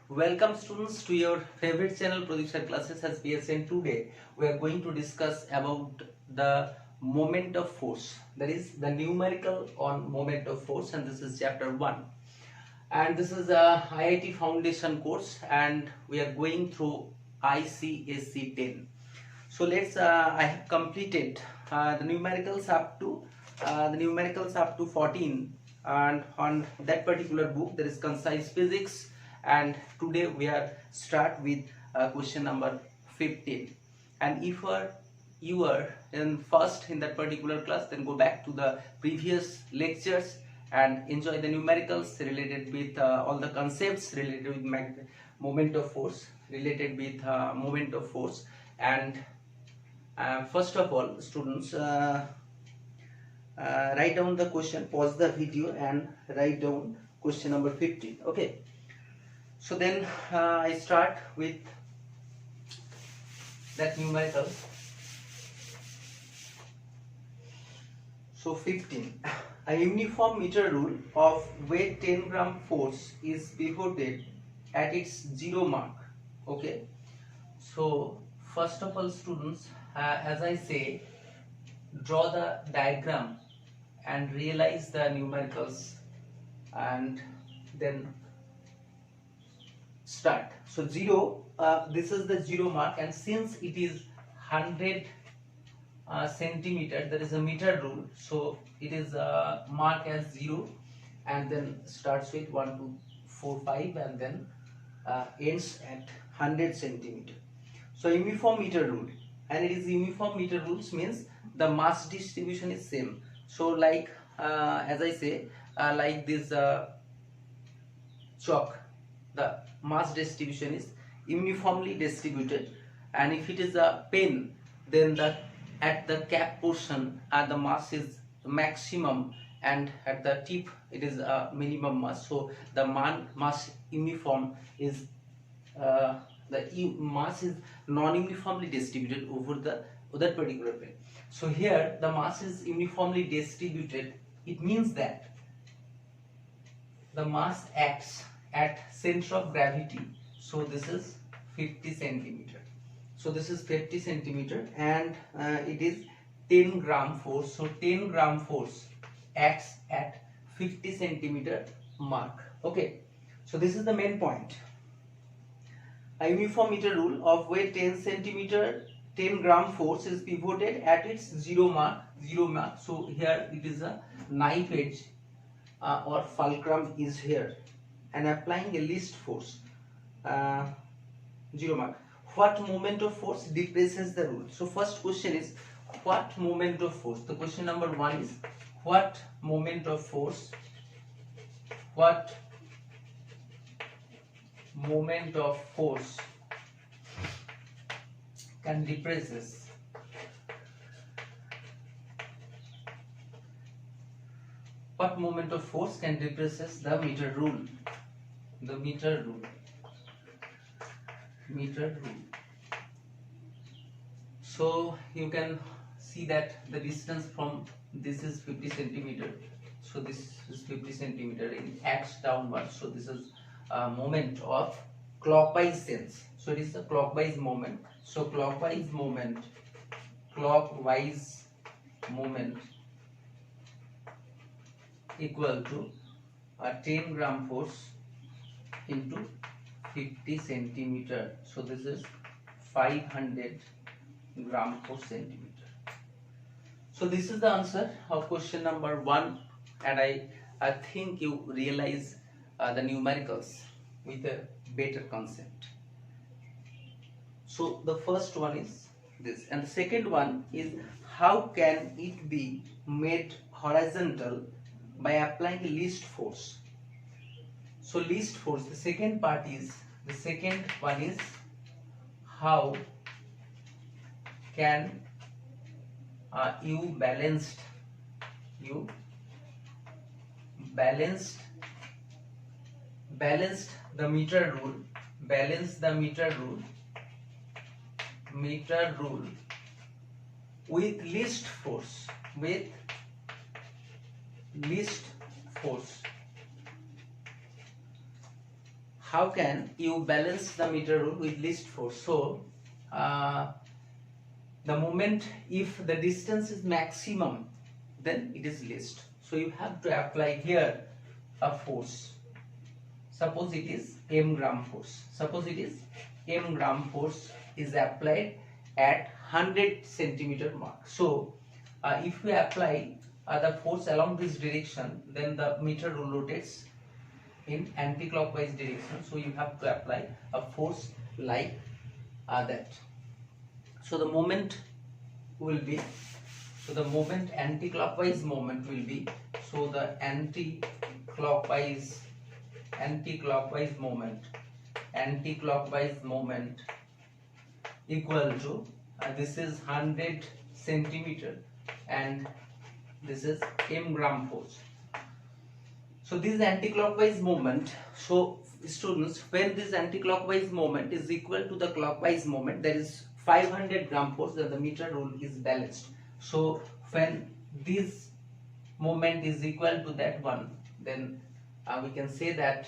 Welcome students to your favorite channel Production Classes as PSN. Today we are going to discuss about the moment of force, that is the numerical on moment of force, and this is chapter 1, and this is a IIT foundation course and we are going through ICSE-10. So let's I have completed the numericals up to 14, and on that particular book there is concise physics, and today we are start with question number 15. And if you are in first in that particular class, then go back to the previous lectures and enjoy the numericals related with all the concepts related with moment of force, and first of all, students, write down the question, pause the video and write down question number 15. Okay, so then I start with that numerical. So 15, a uniform meter rule of weight 10 gram force is pivoted at its 0 mark. Okay, so first of all, students, as I say, draw the diagram and realize the numericals and then start. So 0, this is the 0 mark, and since it is 100 centimeter, there is a meter rule, so it is marked as 0 and then starts with 1, 2, 4, 5 and then ends at 100 centimeter. So uniform meter rule, and it is uniform meter rules means the mass distribution is same. So like as I say, like this chalk, the mass distribution is uniformly distributed, and if it is a pen, then at the cap portion the mass is maximum and at the tip it is a minimum mass. So the mass uniform is the mass is non-uniformly distributed over that particular plane. So here the mass is uniformly distributed. It means that the mass acts at center of gravity. So this is 50 centimeter. So this is 50 centimeter and it is 10 gram force. So 10 gram force acts at 50 centimeter mark. Okay, so this is the main point. A uniform meter rule of weight 10 gram force is pivoted at its 0 mark. So here it is a knife edge or fulcrum is here, and applying a least force 0 mark. What moment of force depresses the rule? So first question is what moment of force. The question number 1 is what moment of force can depresses the meter rule. So you can see that the distance from this is 50 centimeter. So this is 50 centimeter in acts downward. So this is a moment of clockwise sense. So it is a clockwise moment. So clockwise moment equal to a 10 gram force into 50 centimeter. So this is 500 gram per centimeter. So this is the answer of question number 1, and I think you realize the numericals with a better concept. So the first one is this, and the second one is how can it be made horizontal by applying least force. So least force, the second one is how can you balanced the meter rule with least force. how can you balance the meter rule with least force? So the moment, if the distance is maximum, then it is least. So you have to apply here a force. Suppose it is m gram force. Suppose it is m gram force is applied at 100 centimeter mark. So if we apply the force along this direction, then the meter rule rotates in anti-clockwise direction. So you have to apply a force like that. So the moment will be, so the moment, anti-clockwise moment will be, so the anti-clockwise moment equal to this is 100 centimeter and this is m gram force. So this anti-clockwise moment, so students, when this anti-clockwise moment is equal to the clockwise moment, there is 500 gram force, then the meter rule is balanced. So when this moment is equal to that one, then we can say that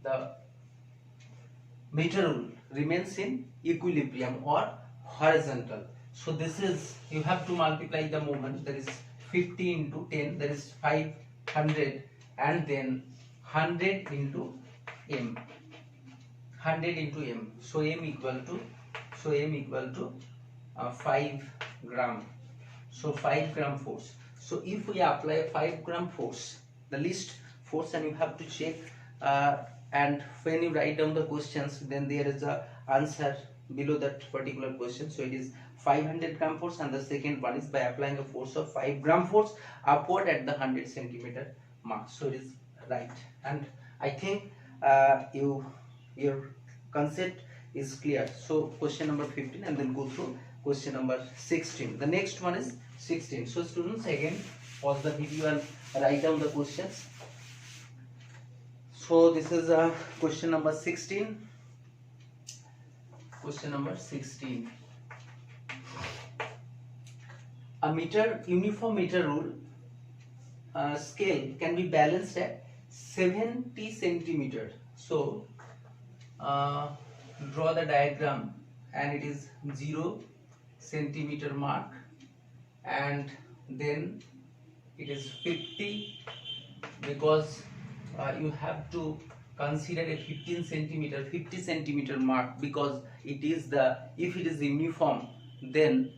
the meter rule remains in equilibrium or horizontal. So this is, you have to multiply the moment, there is 50 into 10, there is 500, and then 100 into m, 100 into m. So m equal to 5 gram. So 5 gram force. So if we apply 5 gram force, the least force, and you have to check and when you write down the questions, then there is a answer below that particular question. So it is 500 gram force, and the second one is by applying a force of 5 gram force upward at the 100 centimeter mark. So it is right, and I think your concept is clear. So question number 15, and then go through question number 16. The next one is 16. So students, again pause the video and write down the questions. So this is question number 16. Question number 16. A uniform meter rule scale can be balanced at 70 centimeter. So draw the diagram, and it is 0 centimeter mark, and then it is 50, because you have to consider a 50 centimeter mark, because it is the, if it is uniform, then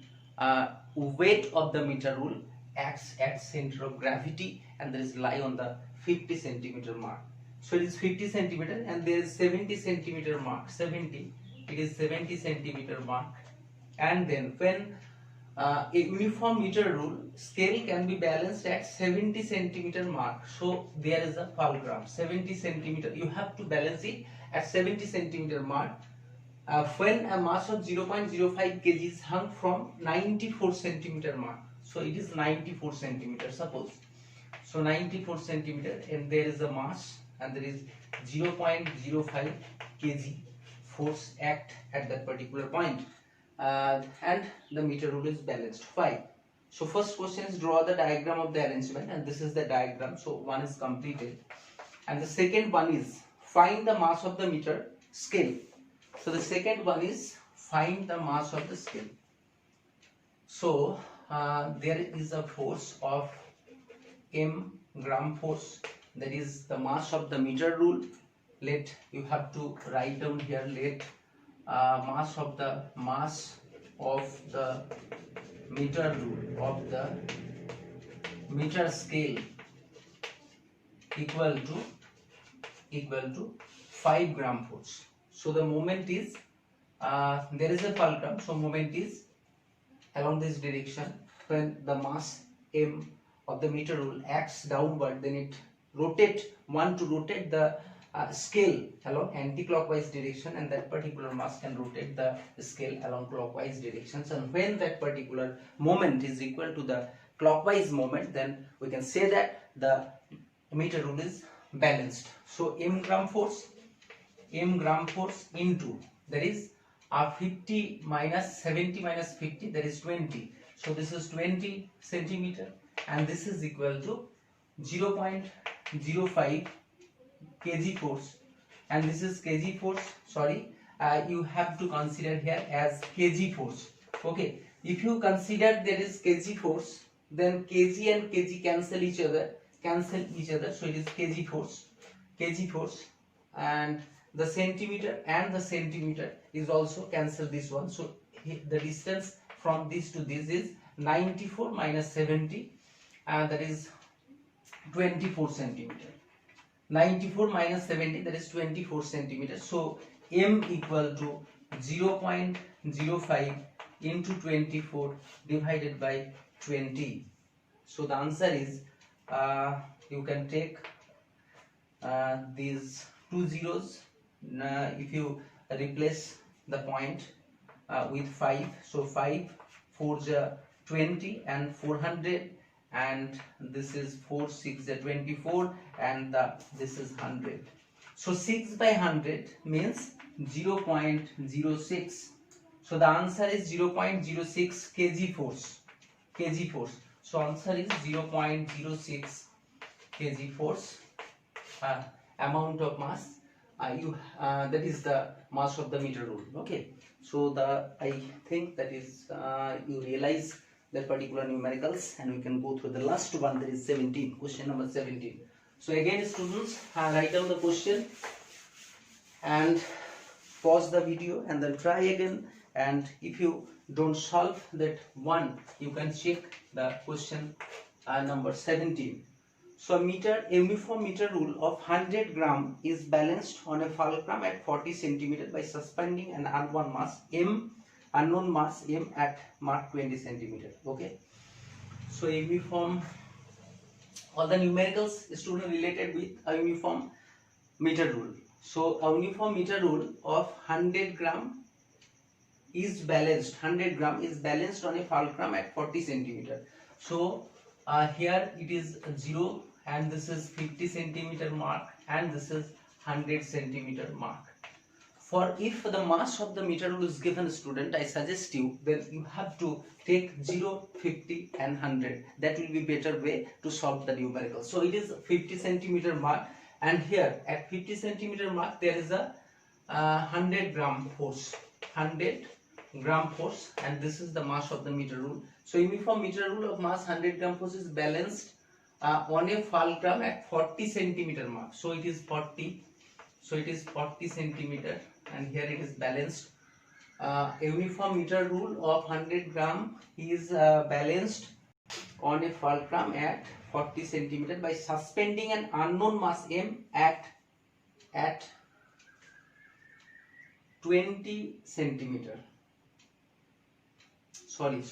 weight of the meter rule acts at center of gravity, and there is lie on the 50 centimeter mark. So it is 50 centimeter, and there is 70 centimeter mark. 70, it is 70 centimeter mark, and then when a uniform meter rule scale can be balanced at 70 centimeter mark. So there is a fulcrum 70 centimeter. You have to balance it at 70 centimeter mark when a mass of 0.05 kg is hung from 94 centimeter mark. So it is 94 centimeter, suppose. So 94 centimeter, and there is a mass, and there is 0.05 kg force act at that particular point. And the meter rule is balanced. 5. So first question is draw the diagram of the arrangement, and this is the diagram. So one is completed, and the second one is find the mass of the meter scale. So the second one is find the mass of the scale. So there is a force of m gram force, that is the mass of the meter rule. Let, you have to write down here, let mass of the meter rule of the meter scale equal to 5 gram force. So the moment is there is a fulcrum, so moment is along this direction. When the mass m of the meter rule acts downward, then it want to rotate the scale along anti-clockwise direction, and that particular mass can rotate the scale along clockwise directions. And when that particular moment is equal to the clockwise moment, then we can say that the meter rule is balanced. So m gram force into, there is 50 minus 70 minus 50, that is 20. So this is 20 centimeter, and this is equal to 0.05 kg force and this is kg force. Sorry, you have to consider here as kg force. Okay, if you consider there is kg force, then kg and kg cancel each other, so it is kg force, and the centimeter is also cancel this one. So the distance from this to this is 94 minus 70, and that is 24 centimeter. 94 minus 70, that is 24 centimeters. So m equal to 0.05 into 24 divided by 20. So the answer is, you can take these two zeros, if you replace the point with 5, so 5 4 20 and 400, and this is 4 6 24, and this is 100. So 6 by 100 means 0.06. So the answer is 0.06 kg force. So answer is 0.06 kg force, amount of mass. That is the mass of the meter rule. Okay, so I think that is you realize that particular numericals, and we can go through the last one, that is 17, question number 17. So again, students, write down the question and pause the video and then try again, and if you don't solve that one, you can check the question number 17. So a uniform meter rule of 100 gram is balanced on a fulcrum at 40 centimeter by suspending an unknown mass m at mark 20 centimeter. Okay, so uniform, all the numericals student related with a uniform meter rule. So a uniform meter rule of 100 gram is balanced on a fulcrum at 40 centimeter. So here it is 0, and this is 50 centimeter mark, and this is 100 centimeter mark. For if the mass of the meter rule is given, student, I suggest you, then you have to take 0, 50 and 100. That will be better way to solve the numerical. So it is 50 centimeter mark, and here at 50 centimeter mark there is a 100 gram force, and this is the mass of the meter rule. So uniform meter rule of mass 100 gram force is balanced on a fulcrum at 40 centimeter mark. So it is 40. So it is 40 centimeter, and here it is balanced. A uniform meter rule of 100 gram is balanced on a fulcrum at 40 centimeter by suspending an unknown mass m at 20 centimeter. Sorry,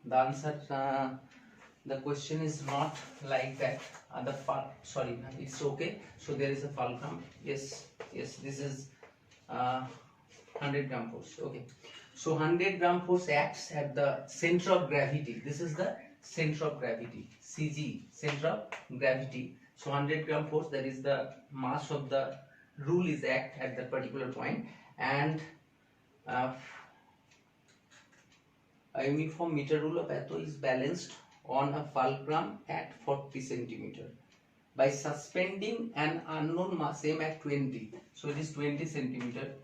the answer, the question is not like that. Sorry, it's okay. So there is a fulcrum. Yes, this is 100 gram force. Okay, so 100 gram force acts at the center of gravity. This is the center of gravity, CG, center of gravity. So 100 gram force, that is the mass of the rule, is act at that particular point, and a uniform meter rule of Atho is balanced on a fulcrum at 40 centimeter by suspending an unknown mass m at 20. So it is 20 centimeter,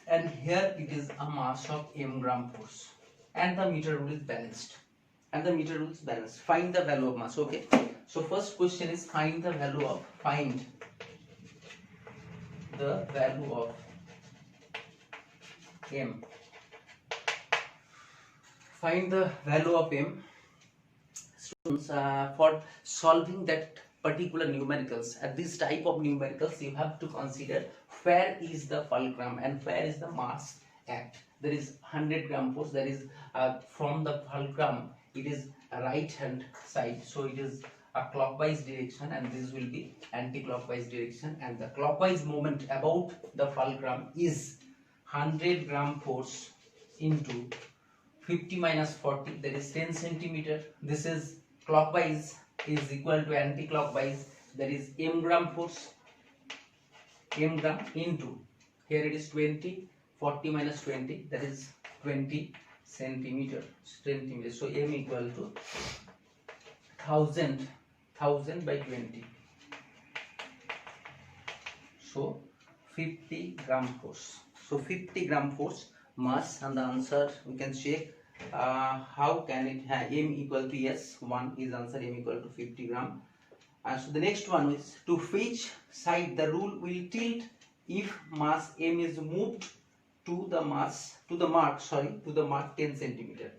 and here it is a mass of m gram force, and the meter rule is balanced. Find the value of mass. Okay, so first question is find the value of m. Find the value of m. Students, for solving that particular numericals, at this type of numericals, you have to consider where is the fulcrum and where is the mass at. There is 100 gram force, that is from the fulcrum, it is a right hand side, so it is a clockwise direction, and this will be anti-clockwise direction, and the clockwise moment about the fulcrum is 100 gram force into 50 minus 40, that is 10 centimeter. This is clockwise is equal to anti-clockwise, that is m gram force, m gram into, here it is 20, 40 minus 20, that is 20 centimeter. So m equal to 1000 by 20. So 50 gram force. So 50 gram force mass, and the answer we can check. How can it have m equal to, yes, 1 is answer, m equal to 50 gram. And so the next one is, to which side the rule will tilt if mass m is moved to the mark 10 centimeter.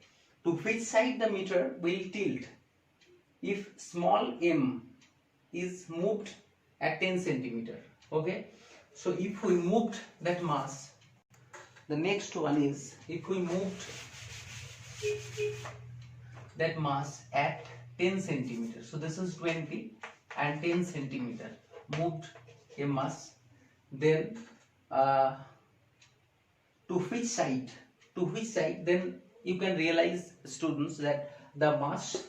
To which side the meter will tilt if small m is moved at 10 centimeter. Okay, so if we moved that mass, the next one is, if we moved that mass at 10 centimeter, so this is 20 and 10 centimeter moved a mass, then to which side, then you can realize, students, that the mass,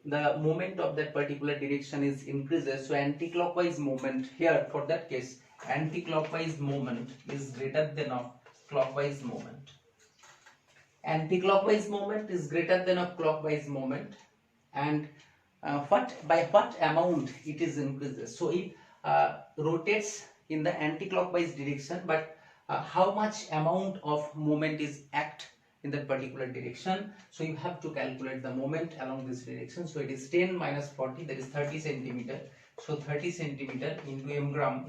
the moment of that particular direction is increases. So anti-clockwise moment here, for that case, anti-clockwise moment is greater than of clockwise moment. Anti-clockwise moment is greater than of clockwise moment, and by what amount it is increases. So it rotates in the anti-clockwise direction, but how much amount of moment is act in that particular direction. So you have to calculate the moment along this direction. So it is 10 minus 40, that is 30 centimeter. So 30 centimeter into m gram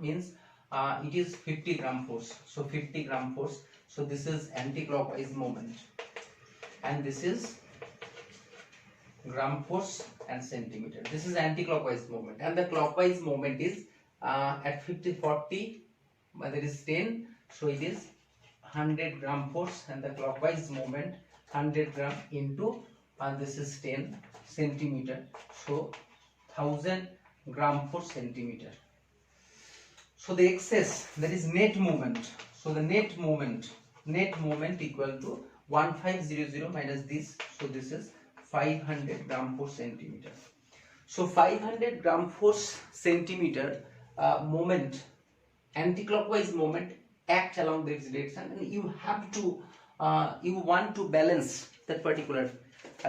means it is 50 gram force. So 50 gram force. So this is anti-clockwise moment, and this is gram force and centimeter. This is anti-clockwise moment, and the clockwise moment is at 40, but there is 10, so it is 100 gram force, and the clockwise moment 100 gram into, and this is 10 centimeter, so 1000 gram per centimeter. So the excess, that is net moment. So the net moment equal to 1500 minus this, so this is 500 gram per centimeter. So 500 gram per centimeter moment, anti-clockwise moment act along this direction, and you have to you want to balance that particular.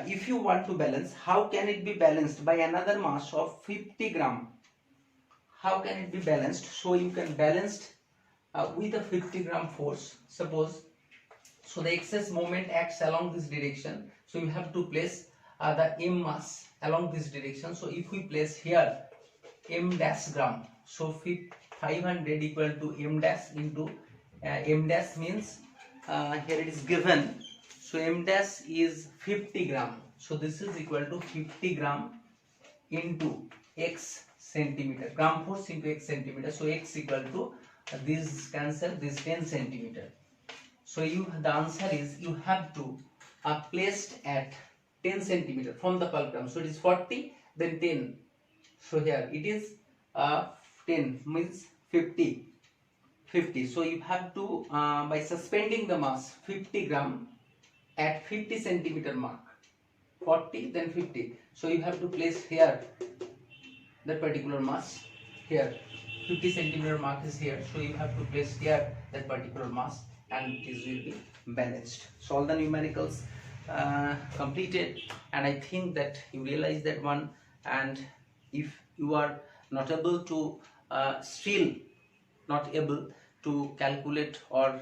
If you want to balance, how can it be balanced? By another mass of 50 gram. How can it be balanced? So you can balance with a 50 gram force, suppose. So the excess moment acts along this direction, so you have to place the m mass along this direction. So if we place here m dash gram, so 500 equal to m dash into m dash means here it is given, so m dash is 50 gram, so this is equal to 50 gram into x centimeter, gram force into x centimeter. So x equal to this cancel, this 10 centimeter. So the answer is, you have to placed at 10 centimeter from the fulcrum. So it is 40, then 10. So here it is 10 means 50. So you have to by suspending the mass 50 gram at 50 centimeter mark, 40 then 50. So you have to place here that particular mass here, 50 centimeter mark is here, so you have to place here that particular mass, and this will be balanced. So all the numericals completed, and I think that you realize that one. And if you are not able to still not able to calculate or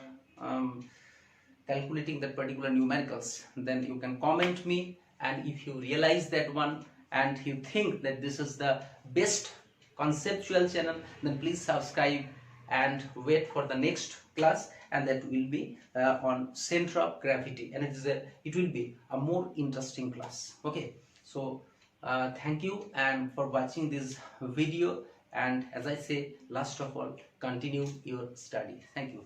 calculating that particular numericals, then you can comment me. And if you realize that one and you think that this is the best conceptual channel, then please subscribe and wait for the next class, and that will be on center of gravity, and it will be a more interesting class. Okay, so thank you and for watching this video, and as I say, last of all, continue your study. Thank you.